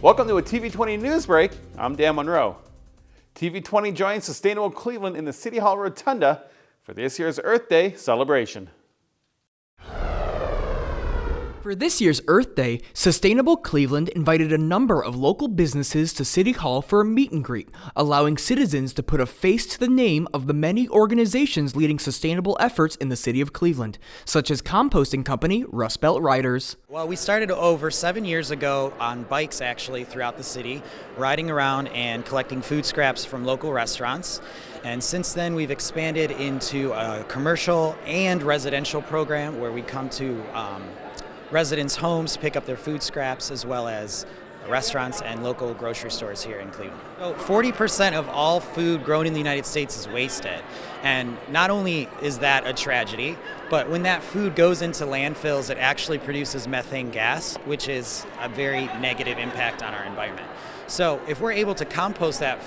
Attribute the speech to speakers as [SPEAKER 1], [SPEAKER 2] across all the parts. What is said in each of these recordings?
[SPEAKER 1] Welcome to a TV20 News Break. I'm Dan Monroe. TV20 joins Sustainable Cleveland in the City Hall Rotunda for this year's Earth Day celebration.
[SPEAKER 2] For this year's Earth Day, Sustainable Cleveland invited a number of local businesses to City Hall for a meet and greet, allowing citizens to put a face to the name of the many organizations leading sustainable efforts in the city of Cleveland, such as composting company Rust Belt Riders.
[SPEAKER 3] Well, we started over 7 years ago on bikes actually throughout the city, riding around and collecting food scraps from local restaurants. And since then we've expanded into a commercial and residential program where we come to residents' homes to pick up their food scraps, as well as restaurants and local grocery stores here in Cleveland. So 40% of all food grown in the United States is wasted. And not only is that a tragedy, but when that food goes into landfills, it actually produces methane gas, which is a very negative impact on our environment. So if we're able to compost that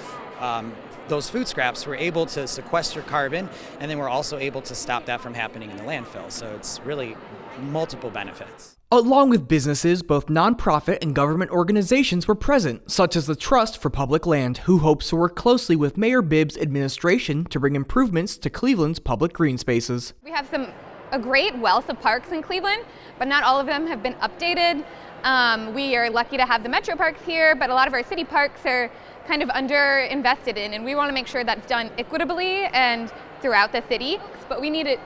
[SPEAKER 3] those food scraps, we're able to sequester carbon, and then we're also able to stop that from happening in the landfill. So it's really multiple benefits.
[SPEAKER 2] Along with businesses, both nonprofit and government organizations were present, such as the Trust for Public Land, who hopes to work closely with Mayor Bibb's administration to bring improvements to Cleveland's public green spaces.
[SPEAKER 4] We have a great wealth of parks in Cleveland, but not all of them have been updated. We are lucky to have the metro parks here, but a lot of our city parks are kind of under-invested in, and we want to make sure that's done equitably and throughout the city. But we need it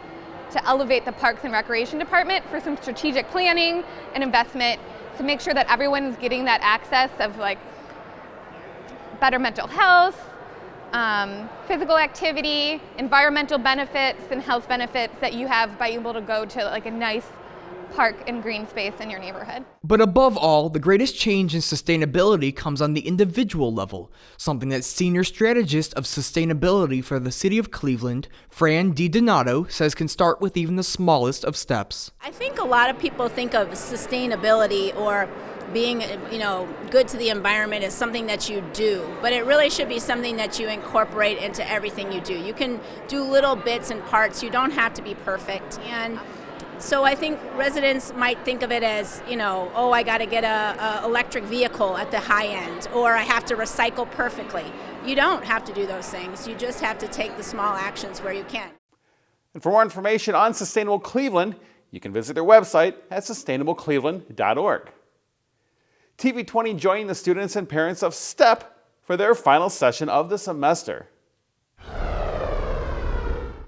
[SPEAKER 4] to elevate the Parks and Recreation Department for some strategic planning and investment to make sure that everyone's getting that access of like better mental health, physical activity, environmental benefits, and health benefits that you have by able to go to like a nice park and green space in your neighborhood.
[SPEAKER 2] But above all, the greatest change in sustainability comes on the individual level, something that Senior Strategist of Sustainability for the City of Cleveland, Fran DiDonato, says can start with even the smallest of steps.
[SPEAKER 5] I think a lot of people think of sustainability or being, good to the environment as something that you do, but it really should be something that you incorporate into everything you do. You can do little bits and parts. You don't have to be perfect. And so I think residents might think of it as, I got to get a electric vehicle at the high end, or I have to recycle perfectly. You don't have to do those things. You just have to take the small actions where you can.
[SPEAKER 1] And for more information on Sustainable Cleveland, you can visit their website at sustainablecleveland.org. TV20 joined the students and parents of STEP for their final session of the semester.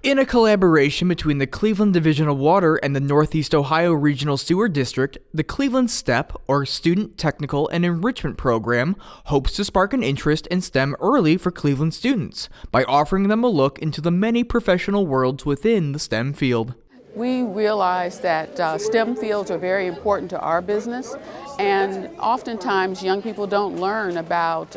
[SPEAKER 2] In a collaboration between the Cleveland Division of Water and the Northeast Ohio Regional Sewer District, the Cleveland STEP, or Student Technical and Enrichment Program, hopes to spark an interest in STEM early for Cleveland students by offering them a look into the many professional worlds within the STEM field.
[SPEAKER 6] We realize that STEM fields are very important to our business, and oftentimes young people don't learn about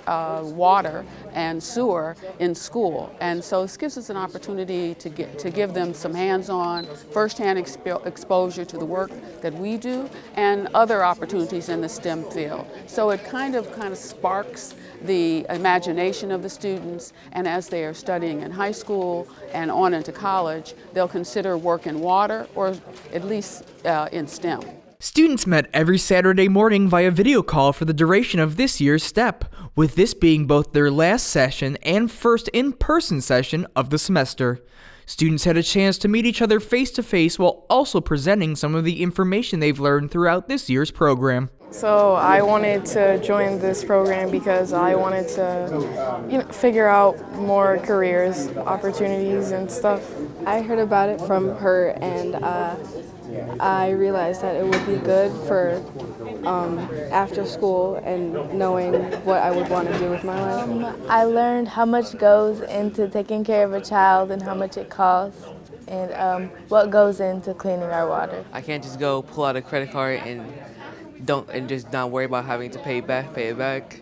[SPEAKER 6] water and sewer in school, and so this gives us an opportunity to give them some hands-on, first-hand exposure to the work that we do and other opportunities in the STEM field. So it kind of sparks the imagination of the students, and as they are studying in high school and on into college, they'll consider work in water or at least in STEM.
[SPEAKER 2] Students met every Saturday morning via video call for the duration of this year's STEP, with this being both their last session and first in-person session of the semester. Students had a chance to meet each other face-to-face while also presenting some of the information they've learned throughout this year's program.
[SPEAKER 7] So I wanted to join this program because I wanted to figure out more careers, opportunities and stuff. I heard about it from her, and I realized that it would be good for after school and knowing what I would want to do with my life.
[SPEAKER 8] I learned how much goes into taking care of a child and how much it costs, and what goes into cleaning our water.
[SPEAKER 9] I can't just go pull out a credit card and just not worry about having to pay it back.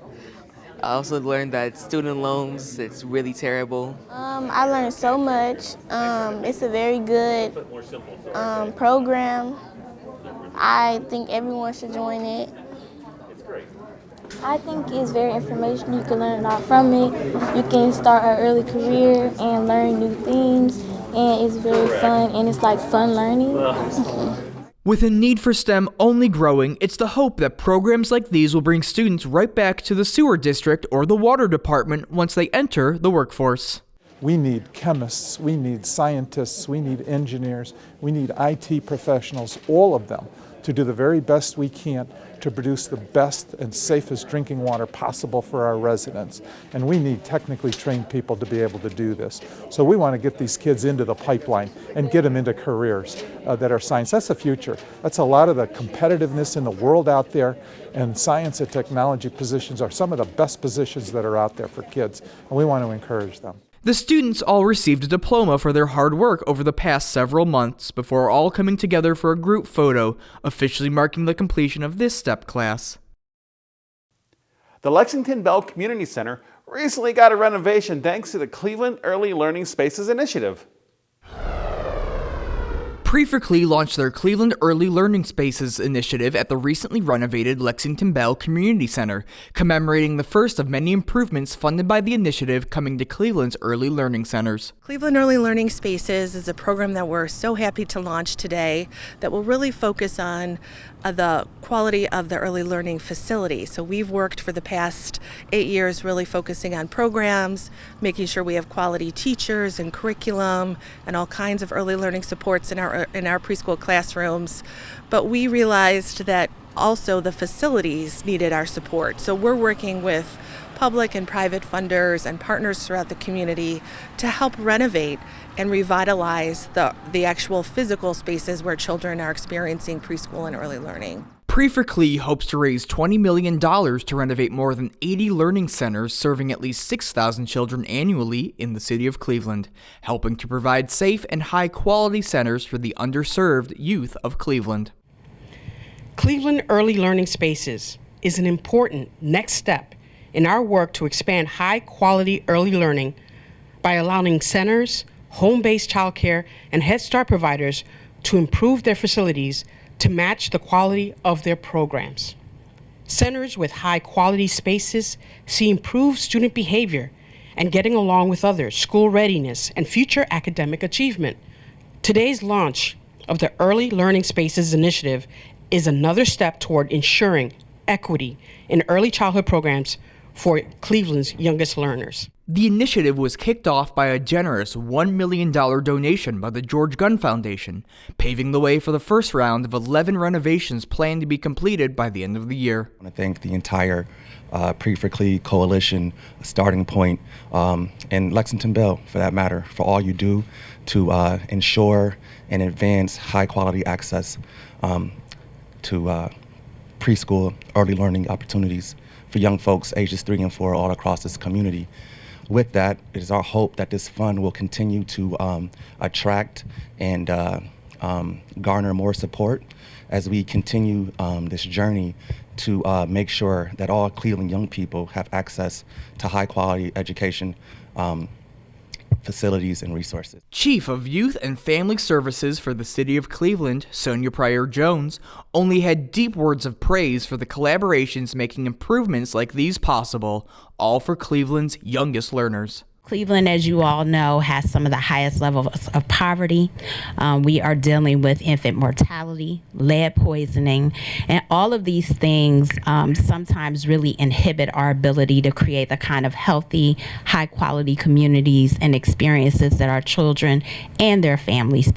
[SPEAKER 9] I also learned that student loans, it's really terrible.
[SPEAKER 8] I learned so much. It's a very good program. I think everyone should join it. I think it's very informational. You can learn a lot from it. You can start an early career and learn new things, and it's very fun, and it's like fun learning.
[SPEAKER 2] With a need for STEM only growing, it's the hope that programs like these will bring students right back to the sewer district or the water department once they enter the workforce.
[SPEAKER 10] We need chemists, we need scientists, we need engineers, we need IT professionals, all of them, to do the very best we can to produce the best and safest drinking water possible for our residents. And we need technically trained people to be able to do this. So we want to get these kids into the pipeline and get them into careers that are science. That's the future. That's a lot of the competitiveness in the world out there, and science and technology positions are some of the best positions that are out there for kids, and we want to encourage them.
[SPEAKER 2] The students all received a diploma for their hard work over the past several months before all coming together for a group photo, officially marking the completion of this STEP class.
[SPEAKER 1] The Lexington Bell Community Center recently got a renovation thanks to the Cleveland Early Learning Spaces Initiative.
[SPEAKER 2] Pre-for-Cle launched their Cleveland Early Learning Spaces initiative at the recently renovated Lexington Bell Community Center, commemorating the first of many improvements funded by the initiative coming to Cleveland's early learning centers.
[SPEAKER 11] Cleveland Early Learning Spaces is a program that we're so happy to launch today that will really focus on the quality of the early learning facility. So we've worked for the past 8 years really focusing on programs, making sure we have quality teachers and curriculum and all kinds of early learning supports in our preschool classrooms. But we realized that also the facilities needed our support. So we're working with public and private funders and partners throughout the community to help renovate and revitalize the actual physical spaces where children are experiencing preschool and early learning.
[SPEAKER 2] Pre-for-Cle hopes to raise $20 million to renovate more than 80 learning centers serving at least 6,000 children annually in the city of Cleveland, helping to provide safe and high-quality centers for the underserved youth of Cleveland.
[SPEAKER 12] Cleveland Early Learning Spaces is an important next step in our work to expand high-quality early learning by allowing centers, home-based childcare, and Head Start providers to improve their facilities to match the quality of their programs. Centers with high-quality spaces see improved student behavior and getting along with others, school readiness, and future academic achievement. Today's launch of the Early Learning Spaces Initiative is another step toward ensuring equity in early childhood programs for Cleveland's youngest learners.
[SPEAKER 2] The initiative was kicked off by a generous $1 million donation by the George Gunn Foundation, paving the way for the first round of 11 renovations planned to be completed by the end of the year.
[SPEAKER 13] I want to thank the entire Pre-for-Cle Coalition, Starting Point, and Lexington Bell, for that matter, for all you do to ensure and advance high-quality access to preschool early learning opportunities for young folks ages 3 and 4 all across this community. With that, it is our hope that this fund will continue to attract and garner more support as we continue this journey to make sure that all Cleveland young people have access to high quality education, facilities, and resources.
[SPEAKER 2] Chief of Youth and Family Services for the City of Cleveland, Sonia Pryor-Jones, only had deep words of praise for the collaborations making improvements like these possible, all for Cleveland's youngest learners.
[SPEAKER 14] Cleveland, as you all know, has some of the highest levels of poverty. We are dealing with infant mortality, lead poisoning, and all of these things sometimes really inhibit our ability to create the kind of healthy, high-quality communities and experiences that our children and their families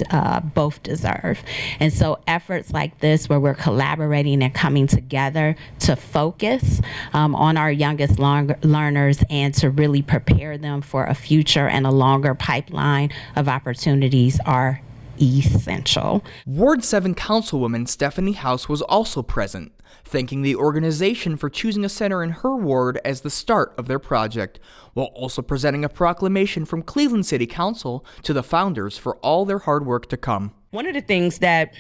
[SPEAKER 14] both deserve. And so efforts like this, where we're collaborating and coming together to focus on our youngest learners and to really prepare them for a future and a longer pipeline of opportunities are essential.
[SPEAKER 2] Ward 7 Councilwoman Stephanie House was also present, thanking the organization for choosing a center in her ward as the start of their project, while also presenting a proclamation from Cleveland City Council to the founders for all their hard work to come.
[SPEAKER 12] One of the things that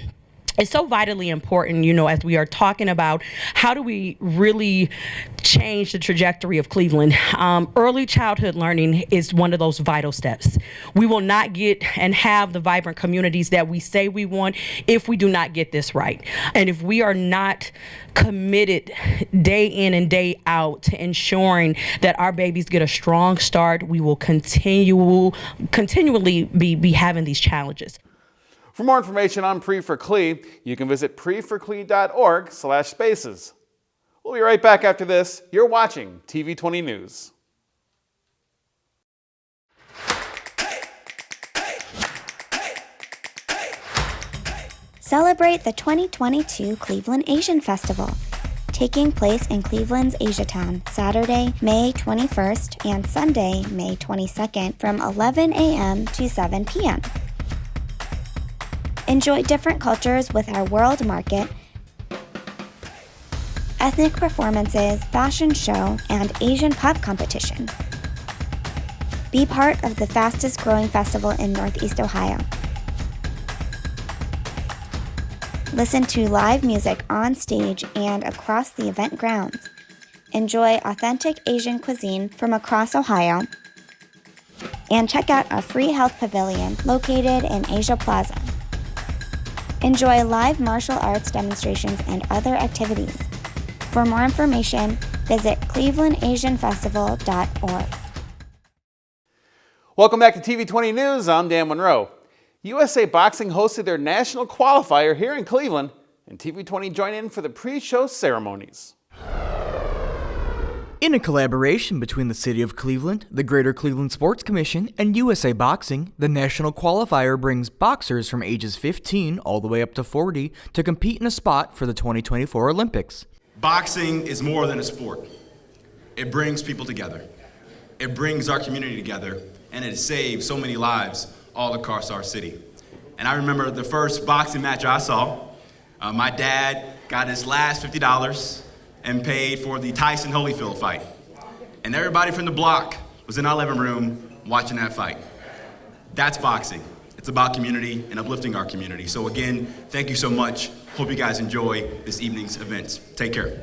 [SPEAKER 12] is so vitally important, as we are talking about how do we really change the trajectory of Cleveland. Early childhood learning is one of those vital steps. We will not get and have the vibrant communities that we say we want if we do not get this right. And if we are not committed day in and day out to ensuring that our babies get a strong start, we will continually be having these challenges.
[SPEAKER 1] For more information on Pre4Cle, you can visit pre4cle.org/spaces. We'll be right back after this. You're watching TV20 News.
[SPEAKER 15] Celebrate the 2022 Cleveland Asian Festival, taking place in Cleveland's Asiatown, Saturday, May 21st and Sunday, May 22nd from 11 a.m. to 7 p.m. Enjoy different cultures with our World Market, ethnic performances, fashion show, and Asian pop competition. Be part of the fastest growing festival in Northeast Ohio. Listen to live music on stage and across the event grounds. Enjoy authentic Asian cuisine from across Ohio. And check out a free health pavilion located in Asia Plaza. Enjoy live martial arts demonstrations and other activities. For more information, visit clevelandasianfestival.org.
[SPEAKER 1] Welcome back to TV20 News. I'm Dan Monroe. USA Boxing hosted their national qualifier here in Cleveland, and TV20 joined in for the pre-show ceremonies.
[SPEAKER 2] In a collaboration between the City of Cleveland, the Greater Cleveland Sports Commission, and USA Boxing, the national qualifier brings boxers from ages 15 all the way up to 40 to compete in a spot for the 2024 Olympics.
[SPEAKER 16] Boxing is more than a sport. It brings people together. It brings our community together, and it saves so many lives all across our city. And I remember the first boxing match I saw, my dad got his last $50 and paid for the Tyson Holyfield fight. And everybody from the block was in our living room watching that fight. That's boxing. It's about community and uplifting our community. So again, thank you so much. Hope you guys enjoy this evening's events. Take care.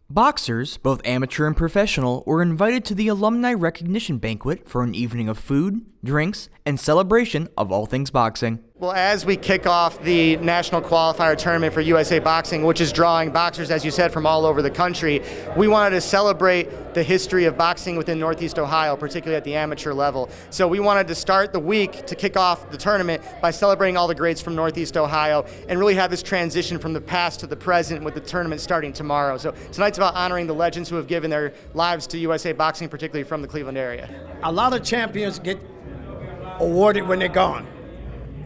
[SPEAKER 2] Boxers, both amateur and professional, were invited to the Alumni Recognition Banquet for an evening of food, drinks, and celebration of all things boxing.
[SPEAKER 17] Well, as we kick off the national qualifier tournament for USA Boxing, which is drawing boxers, as you said, from all over the country, we wanted to celebrate the history of boxing within Northeast Ohio, particularly at the amateur level. So we wanted to start the week to kick off the tournament by celebrating all the greats from Northeast Ohio and really have this transition from the past to the present with the tournament starting tomorrow. So tonight's about honoring the legends who have given their lives to USA Boxing, particularly from the Cleveland area.
[SPEAKER 18] A lot of champions get awarded when they're gone.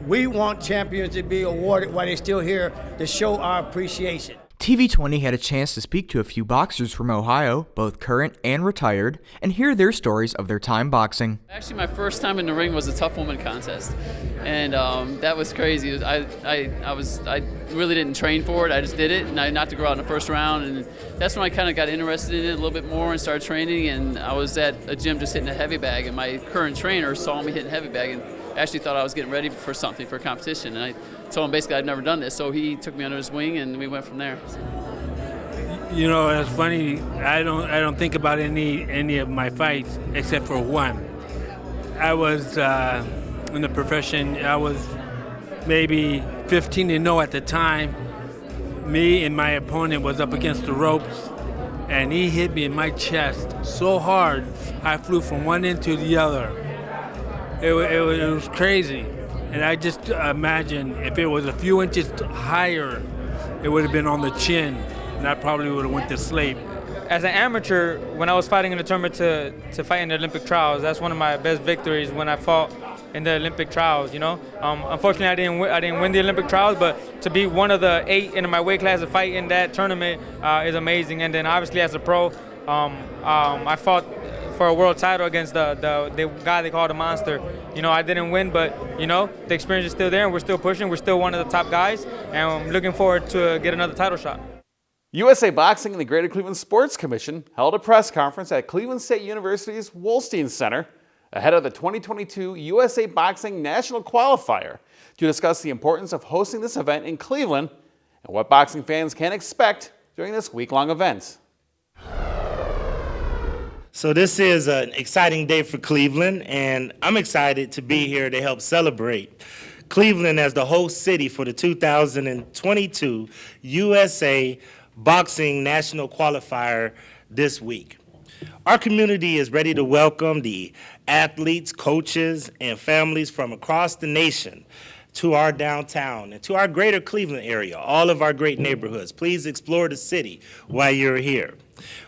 [SPEAKER 18] We want champions to be awarded while they're still here to show our appreciation.
[SPEAKER 2] TV20 had a chance to speak to a few boxers from Ohio, both current and retired, and hear their stories of their time boxing.
[SPEAKER 19] Actually, my first time in the ring was a tough woman contest, and that was crazy. I really didn't train for it. I just did it, and I knocked the girl out in the first round, and that's when I kind of got interested in it a little bit more and started training. And I was at a gym just hitting a heavy bag, and my current trainer saw me hitting heavy bag and actually thought I was getting ready for something, for a competition. And I told him basically I'd never done this, so he took me under his wing and we went from there.
[SPEAKER 20] You know, it's funny. I don't think about any of my fights except for one. I was in the profession. I was maybe 15-0 at the time. Me and my opponent was up against the ropes, and he hit me in my chest so hard I flew from one end to the other. It was crazy. And I just imagine if it was a few inches higher, it would have been on the chin, and I probably would have went to sleep.
[SPEAKER 21] As an amateur, when I was fighting in the tournament to fight in the Olympic trials, that's one of my best victories when I fought in the Olympic trials. You know, unfortunately, I didn't win the Olympic trials, but to be one of the 8 in my weight class to fight in that tournament is amazing. And then obviously as a pro, I fought for a world title against the guy they call the Monster. You know, I didn't win, but, you know, the experience is still there, and we're still pushing. We're still one of the top guys, and I'm looking forward to get another title shot.
[SPEAKER 1] USA Boxing and the Greater Cleveland Sports Commission held a press conference at Cleveland State University's Wolstein Center ahead of the 2022 USA Boxing National Qualifier to discuss the importance of hosting this event in Cleveland and what boxing fans can expect during this week-long event.
[SPEAKER 22] So this is an exciting day for Cleveland, and I'm excited to be here to help celebrate Cleveland as the host city for the 2022 USA Boxing National Qualifier this week. Our community is ready to welcome the athletes, coaches, and families from across the nation to our downtown and to our greater Cleveland area, all of our great neighborhoods. Please explore the city while you're here.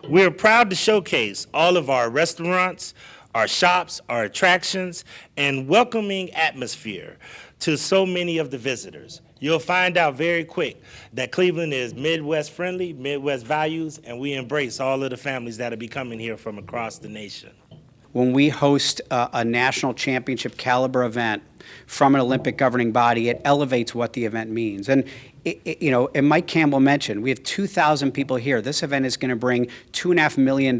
[SPEAKER 22] We're proud to showcase all of our restaurants, our shops, our attractions, and welcoming atmosphere to so many of the visitors. You'll find out very quick that Cleveland is Midwest friendly, Midwest values, and we embrace all of the families that will be coming here from across the nation.
[SPEAKER 3] When we host a national championship caliber event from an Olympic governing body, it elevates what the event means. And and Mike Campbell mentioned, we have 2,000 people here. This event is going to bring $2.5 million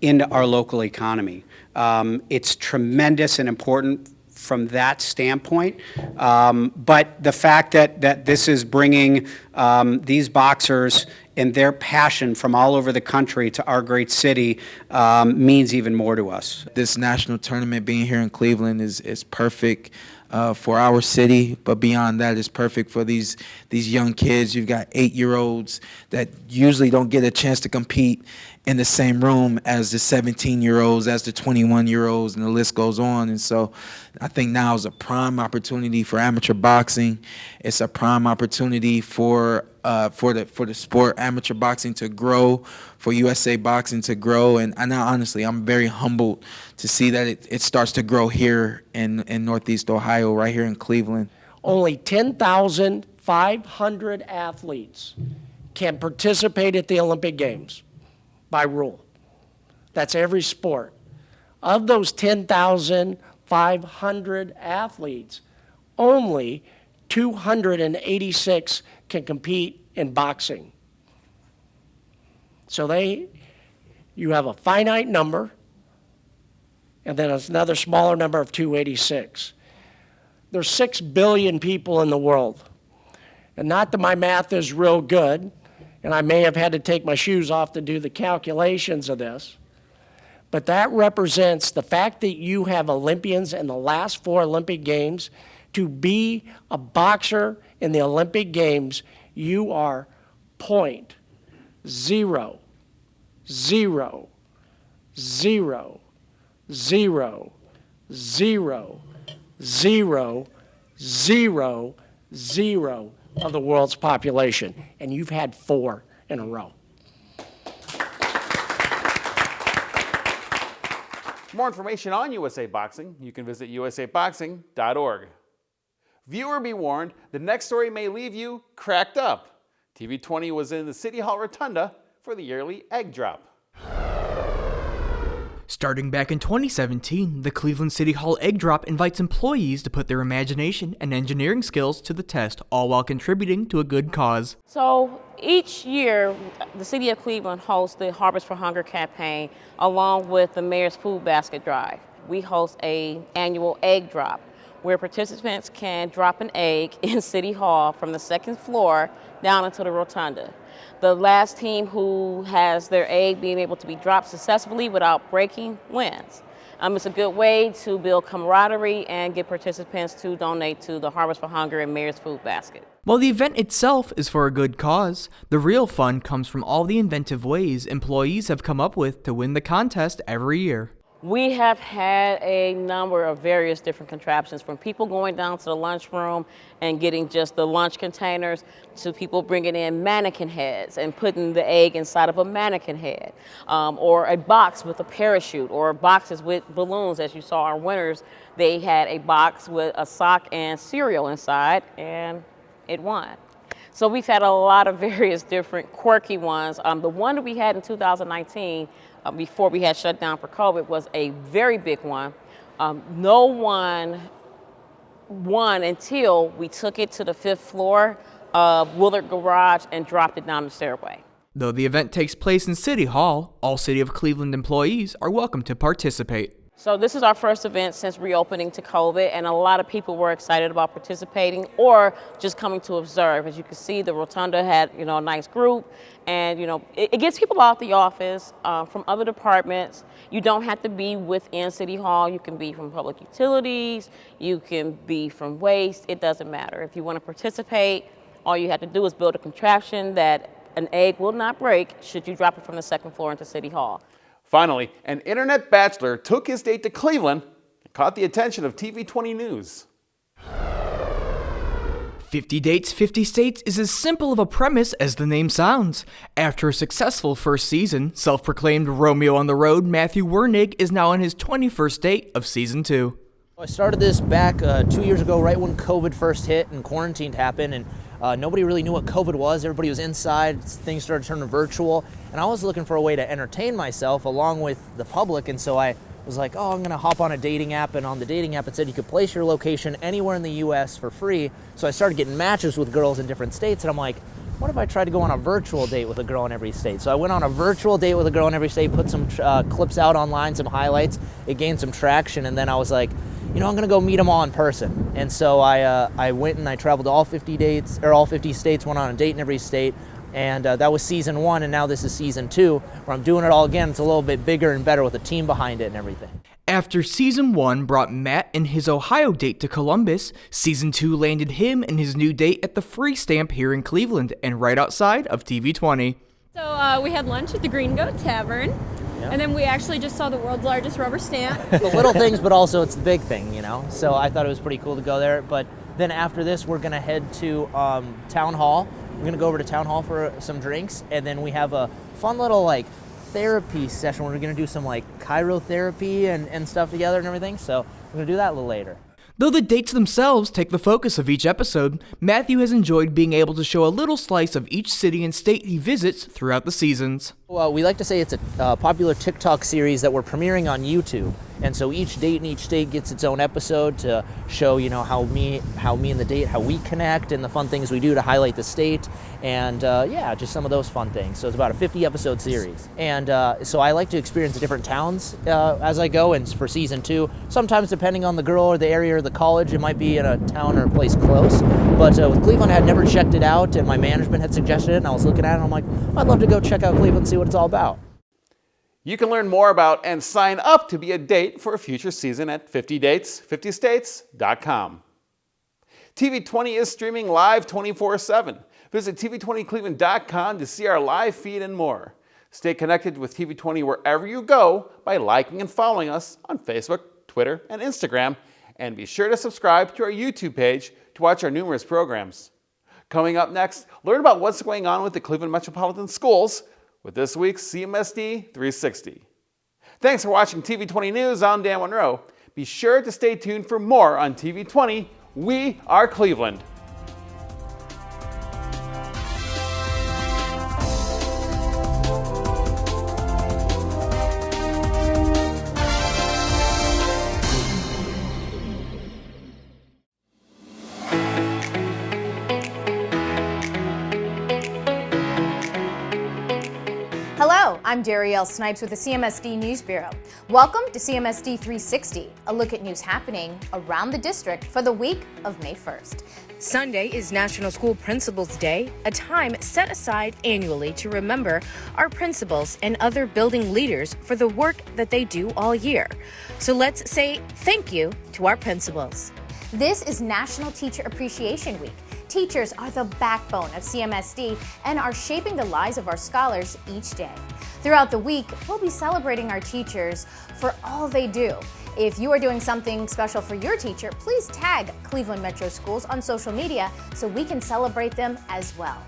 [SPEAKER 3] into our local economy. It's tremendous and important from that standpoint. But the fact that this is bringing these boxers and their passion from all over the country to our great city means even more to us.
[SPEAKER 4] This national tournament being here in Cleveland is perfect for our city, but beyond that, it's perfect for these young kids. You've got 8-year-olds that usually don't get a chance to compete in the same room as the 17-year-olds, as the 21-year-olds, and the list goes on. And so I think now is a prime opportunity for amateur boxing. It's a prime opportunity for the sport, amateur boxing, to grow, for USA Boxing to grow. And honestly, I'm very humbled to see that it starts to grow here in Northeast Ohio, right here in Cleveland.
[SPEAKER 23] Only 10,500 athletes can participate at the Olympic Games by rule. That's every sport. Of those 10,500 athletes, only 286 can compete in boxing. So you have a finite number, and then another smaller number of 286. There's 6 billion people in the world. And not that my math is real good, and I may have had to take my shoes off to do the calculations of this, but that represents the fact that you have Olympians in the last 4 Olympic Games. To be a boxer in the Olympic Games, you are 0.0000000 of the world's population, and you've had 4 in a row.
[SPEAKER 1] For more information on USA Boxing, you can visit usaboxing.org. Viewer be warned, the next story may leave you cracked up. TV20 was in the City Hall Rotunda for the yearly egg drop.
[SPEAKER 2] Starting back in 2017, the Cleveland City Hall Egg Drop invites employees to put their imagination and engineering skills to the test, all while contributing to a good cause.
[SPEAKER 24] So each year, the City of Cleveland hosts the Harvest for Hunger campaign along with the Mayor's Food Basket Drive. We host an annual egg drop where participants can drop an egg in City Hall from the 2nd floor down into the rotunda. The last team who has their egg being able to be dropped successfully without breaking wins. It's a good way to build camaraderie and get participants to donate to the Harvest for Hunger and Mayor's Food Basket.
[SPEAKER 2] While the event itself is for a good cause, the real fun comes from all the inventive ways employees have come up with to win the contest every year.
[SPEAKER 24] We have had a number of various different contraptions, from people going down to the lunchroom and getting just the lunch containers, to people bringing in mannequin heads and putting the egg inside of a mannequin head, or a box with a parachute, or boxes with balloons. As you saw our winners, they had a box with a sock and cereal inside, and it won. So we've had a lot of various different quirky ones. The one that we had in 2019, before we had shut down for COVID, was a very big one. No one won until we took it to the 5th floor of Willard Garage and dropped it down the stairway.
[SPEAKER 2] Though the event takes place in City Hall, all City of Cleveland employees are welcome to participate.
[SPEAKER 24] So this is our first event since reopening to COVID, and a lot of people were excited about participating or just coming to observe. As you can see, the rotunda had, a nice group, and it gets people out the office from other departments. You don't have to be within City Hall. You can be from public utilities. You can be from waste. It doesn't matter. If you want to participate, all you have to do is build a contraption that an egg will not break should you drop it from the 2nd floor into City Hall.
[SPEAKER 1] Finally, an internet bachelor took his date to Cleveland and caught the attention of TV20 News.
[SPEAKER 2] 50 Dates, 50 States is as simple of a premise as the name sounds. After a successful first season, self-proclaimed Romeo on the road, Matthew Wernig is now on his 21st date of season 2.
[SPEAKER 5] I started this back 2 years ago, right when COVID first hit and quarantine happened, and nobody really knew what COVID was. Everybody was inside, things started turning virtual, and I was looking for a way to entertain myself along with the public, and so I was like, oh, I'm gonna hop on a dating app, and on the dating app it said you could place your location anywhere in the US for free. So I started getting matches with girls in different states, and I'm like, what if I tried to go on a virtual date with a girl in every state? So I went on a virtual date with a girl in every state, put some clips out online, some highlights, it gained some traction, and then I was like, you know, I'm gonna go meet them all in person. And so I went and I traveled to all 50 states, went on a date in every state. And that was season 1, and now this is season 2, where I'm doing it all again. It's a little bit bigger and better with a team behind it and everything.
[SPEAKER 2] After season 1 brought Matt and his Ohio date to Columbus, season 2 landed him and his new date at the Free Stamp here in Cleveland and right outside of TV20.
[SPEAKER 6] So we had lunch at the Green Goat Tavern, and then we actually just saw the world's largest rubber stamp.
[SPEAKER 5] The little things, but also it's the big thing, you know? So I thought it was pretty cool to go there. But then after this, we're gonna head to Town Hall. We're gonna go over to Town Hall for some drinks, and then we have a fun little like therapy session where we're gonna do some like chirotherapy and stuff together and everything. So we're gonna do that a little later.
[SPEAKER 2] Though the dates themselves take the focus of each episode, Matthew has enjoyed being able to show a little slice of each city and state he visits throughout the seasons.
[SPEAKER 5] Well, we like to say it's a popular TikTok series that we're premiering on YouTube. And so each date in each state gets its own episode to show, you know, how me and the date, how we connect and the fun things we do to highlight the state. And yeah, just some of those fun things. So it's about a 50 episode series. And so I like to experience different towns as I go. And for season 2, sometimes depending on the girl or the area or the college, it might be in a town or a place close. But with Cleveland, I had never checked it out, and my management had suggested it, and I was looking at it, and I'm like, I'd love to go check out Cleveland and see what it's all about.
[SPEAKER 1] You can learn more about and sign up to be a date for a future season at 50dates50states.com. TV20 is streaming live 24/7. Visit TV20cleveland.com to see our live feed and more. Stay connected with TV20 wherever you go by liking and following us on Facebook, Twitter, and Instagram, and be sure to subscribe to our YouTube page to watch our numerous programs. Coming up next, learn about what's going on with the Cleveland Metropolitan Schools with this week's CMSD 360. Thanks for watching TV20 News. I'm Dan Monroe. Be sure to stay tuned for more on TV20. We are Cleveland.
[SPEAKER 7] Hello, I'm Darielle Snipes with the CMSD News Bureau. Welcome to CMSD 360, a look at news happening around the district for the week of May 1st. Sunday is National School Principals Day, a time set aside annually to remember our principals and other building leaders for the work that they do all year. So let's say thank you to our principals. This is National Teacher Appreciation Week. Teachers are the backbone of CMSD and are shaping the lives of our scholars each day. Throughout the week, we'll be celebrating our teachers for all they do. If you are doing something special for your teacher, please tag Cleveland Metro Schools on social media so we can celebrate them as well.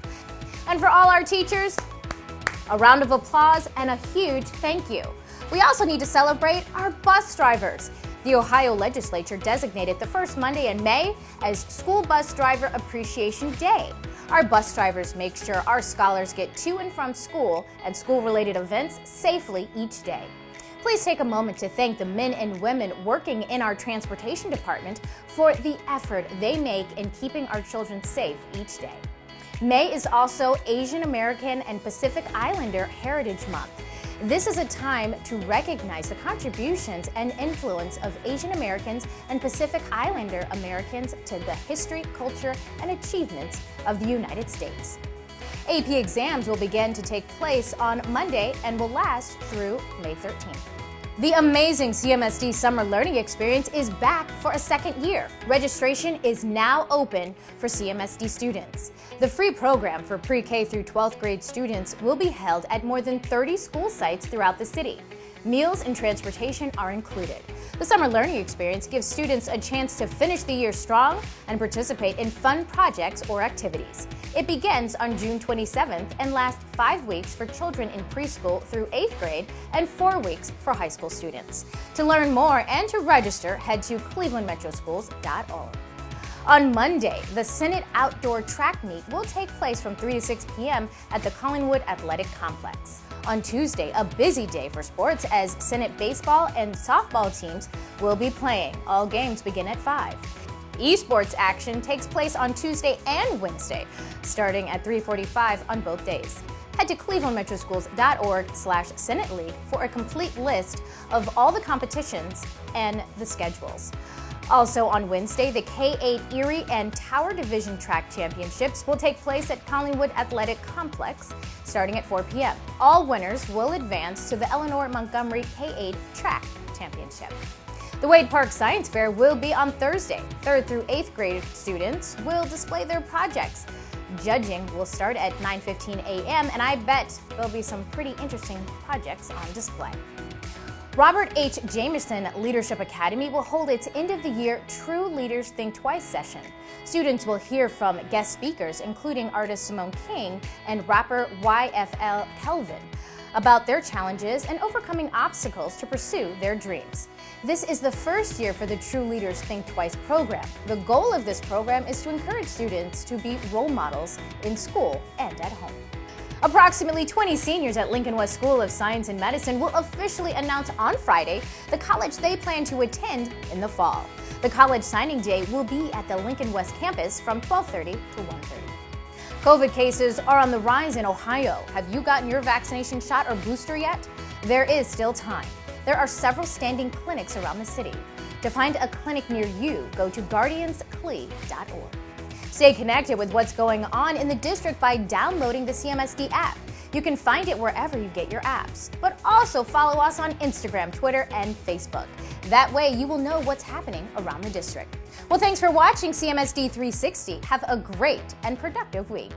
[SPEAKER 7] And for all our teachers, a round of applause and a huge thank you. We also need to celebrate our bus drivers. The Ohio legislature designated the first Monday in May as School Bus Driver Appreciation Day. Our bus drivers make sure our scholars get to and from school and school-related events safely each day. Please take a moment to thank the men and women working in our transportation department for the effort they make in keeping our children safe each day. May is also Asian American and Pacific Islander Heritage Month. This is a time to recognize the contributions and influence of Asian Americans and Pacific Islander Americans to the history, culture, and achievements of the United States. AP exams will begin to take place on Monday and will last through May 13th. The amazing CMSD Summer Learning Experience is back for a second year. Registration is now open for CMSD students. The free program for pre-K through 12th grade students will be held at more than 30 school sites throughout the city. Meals and transportation are included. The summer learning experience gives students a chance to finish the year strong and participate in fun projects or activities. It begins on June 27th and lasts 5 weeks for children in preschool through 8th grade and 4 weeks for high school students. To learn more and to register, head to clevelandmetroschools.org. On Monday, the Senate Outdoor Track Meet will take place from 3 to 6 p.m. at the Collingwood Athletic Complex. On Tuesday, a busy day for sports as Senate baseball and softball teams will be playing. All games begin at 5. Esports action takes place on Tuesday and Wednesday, starting at 3:45 on both days. Head to clevelandmetroschools.org/Senate League for a complete list of all the competitions and the schedules. Also on Wednesday, the K-8 Erie and Tower Division Track Championships will take place at Collingwood Athletic Complex starting at 4 p.m. All winners will advance to the Eleanor Montgomery K-8 Track Championship. The Wade Park Science Fair will be on Thursday. 3rd through 8th grade students will display their projects. Judging will start at 9:15 a.m. and I bet there'll be some pretty interesting projects on display. Robert H. Jameson Leadership Academy will hold its end-of-the-year True Leaders Think Twice session. Students will hear from guest speakers, including artist Simone King and rapper YFL Kelvin, about their challenges and overcoming obstacles to pursue their dreams. This is the first year for the True Leaders Think Twice program. The goal of this program is to encourage students to be role models in school and at home. Approximately 20 seniors at Lincoln West School of Science and Medicine will officially announce on Friday the college they plan to attend in the fall. The college signing day will be at the Lincoln West campus from 12:30 to 1:30. COVID cases are on the rise in Ohio. Have you gotten your vaccination shot or booster yet? There is still time. There are several standing clinics around the city. To find a clinic near you, go to guardianscle.org. Stay connected with what's going on in the district by downloading the CMSD app. You can find it wherever you get your apps, but also follow us on Instagram, Twitter, and Facebook. That way you will know what's happening around the district. Well, thanks for watching CMSD 360. Have a great and productive week.